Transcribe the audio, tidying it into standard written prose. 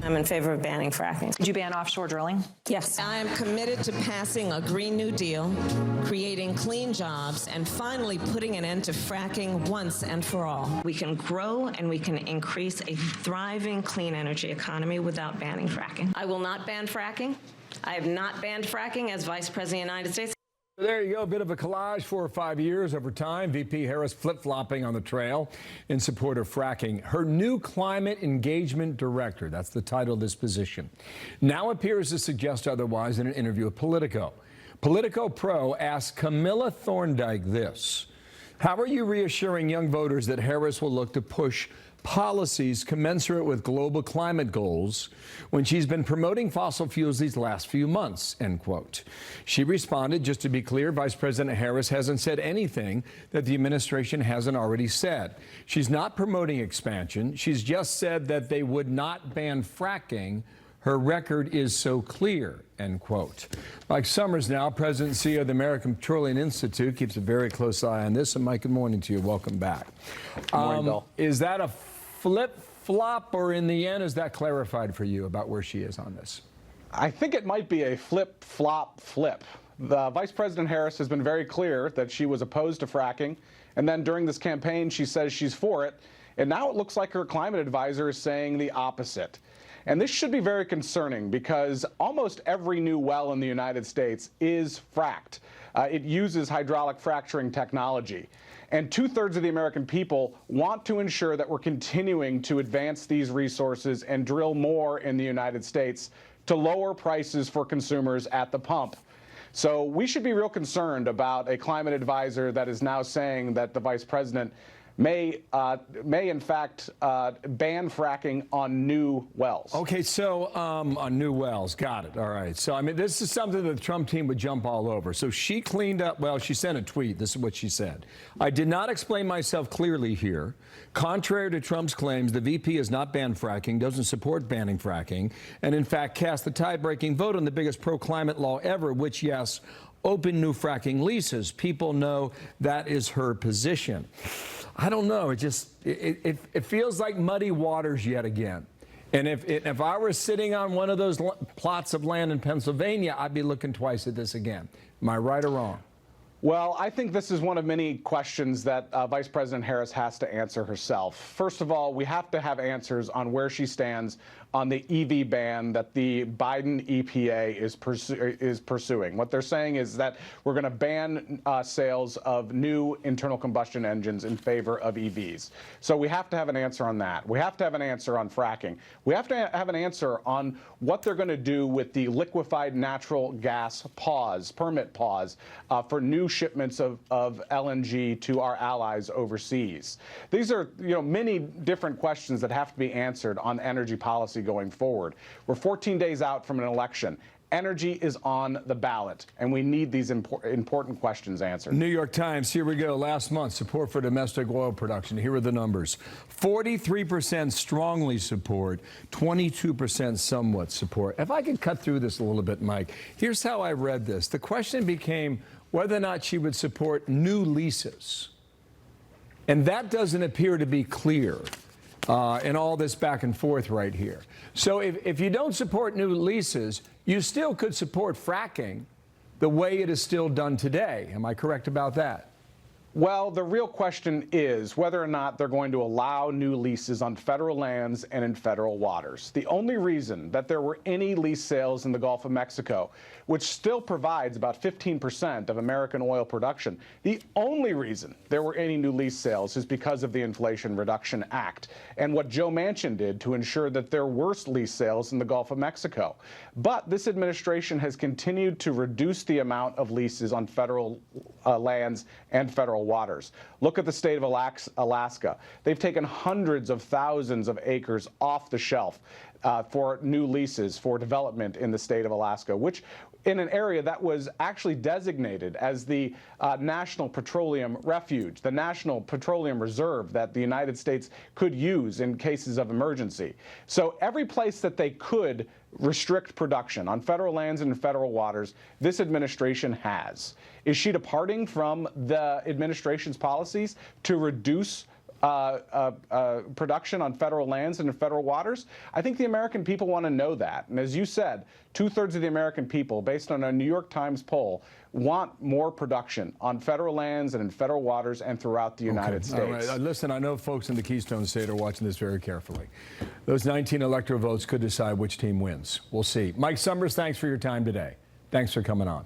I'm in favor of banning fracking. Did you ban offshore drilling? Yes. I am committed to passing a Green New Deal, creating clean jobs, and finally putting an end to fracking once and for all. We can grow and we can increase a thriving clean energy economy without banning fracking. I will not ban fracking. I have not banned fracking as Vice President of the United States. There you go, a bit of a collage, 4 or 5 years over time. VP Harris flip-flopping on the trail in support of fracking. Her new climate engagement director, that's the title of this position, now appears to suggest otherwise in an interview with Politico. Politico Pro asked Camilla Thorndike this: how are you reassuring young voters that Harris will look to push policies commensurate with global climate goals when she's been promoting fossil fuels these last few months, end quote. She responded, just to be clear, Vice President Harris hasn't said anything that the administration hasn't already said. She's not promoting expansion. She's just said that they would not ban fracking. Her record is so clear, end quote. Mike Sommers now, President and CEO of the American Petroleum Institute, keeps a very close eye on this. And Mike, good morning to you. Welcome back. Good morning, Bill. Is that a flip-flop, or in the end, is that clarified for you about where she is on this? I think it might be a flip-flop-flip. The Vice President Harris has been very clear that she was opposed to fracking, and then during this campaign she says she's for it, and now it looks like her climate advisor is saying the opposite. And this should be very concerning because almost every new well in the United States is fracked. It uses hydraulic fracturing technology. And 2/3 of the American people want to ensure that we're continuing to advance these resources and drill more in the United States to lower prices for consumers at the pump. So we should be real concerned about a climate advisor that is now saying that the vice president may in fact ban fracking on new wells. Okay, so on new wells, got it. All right. So I mean, this is something that the Trump team would jump all over. So she cleaned up. Well, she sent a tweet. This is what she said: I did not explain myself clearly here. Contrary to Trump's claims, the VP has not banned fracking, doesn't support banning fracking, and in fact cast the tie-breaking vote on the biggest pro-climate law ever, which, yes, open new fracking leases. People know that is her position. I don't know. It feels like muddy waters yet again. And if I were sitting on one of those plots of land in Pennsylvania, I'd be looking twice at this again. Am I right or wrong? Well, I think this is one of many questions that Vice President Harris has to answer herself. First of all, we have to have answers on where she stands on the EV ban that the Biden EPA is pursuing. What they're saying is that we're going to ban sales of new internal combustion engines in favor of EVs. So we have to have an answer on that. We have to have an answer on fracking. We have to have an answer on what they're going to do with the liquefied natural gas permit pause for new shipments of LNG to our allies overseas. These are, many different questions that have to be answered on energy policy going forward. We're 14 days out from an election. Energy is on the ballot, and we need these important questions answered. New York Times, here we go. Last month, support for domestic oil production. Here are the numbers. 43% strongly support, 22% somewhat support. If I could cut through this a little bit, Mike, here's how I read this. The question became whether or not she would support new leases. And that doesn't appear to be clear in all this back and forth right here. So if you don't support new leases, you still could support fracking the way it is still done today. Am I correct about that? Well, the real question is whether or not they're going to allow new leases on federal lands and in federal waters. The only reason that there were any lease sales in the Gulf of Mexico, which still provides about 15% of American oil production, the only reason there were any new lease sales is because of the Inflation Reduction Act and what Joe Manchin did to ensure that there were lease sales in the Gulf of Mexico. But this administration has continued to reduce the amount of leases on federal lands and federal waters. Look at the state of Alaska. They've taken hundreds of thousands of acres off the shelf for new leases for development in the state of Alaska, which in an area that was actually designated as the National Petroleum Refuge, the National Petroleum Reserve that the United States could use in cases of emergency. So every place that they could restrict production on federal lands and federal waters, this administration has. Is she departing from the administration's policies to reduce production on federal lands and in federal waters? I think the American people want to know that. And as you said, 2/3 of the American people, based on a New York Times poll, want more production on federal lands and in federal waters and throughout the United States. All right. Listen, I know folks in the Keystone State are watching this very carefully. Those 19 electoral votes could decide which team wins. We'll see. Mike Sommers, thanks for your time today. Thanks for coming on.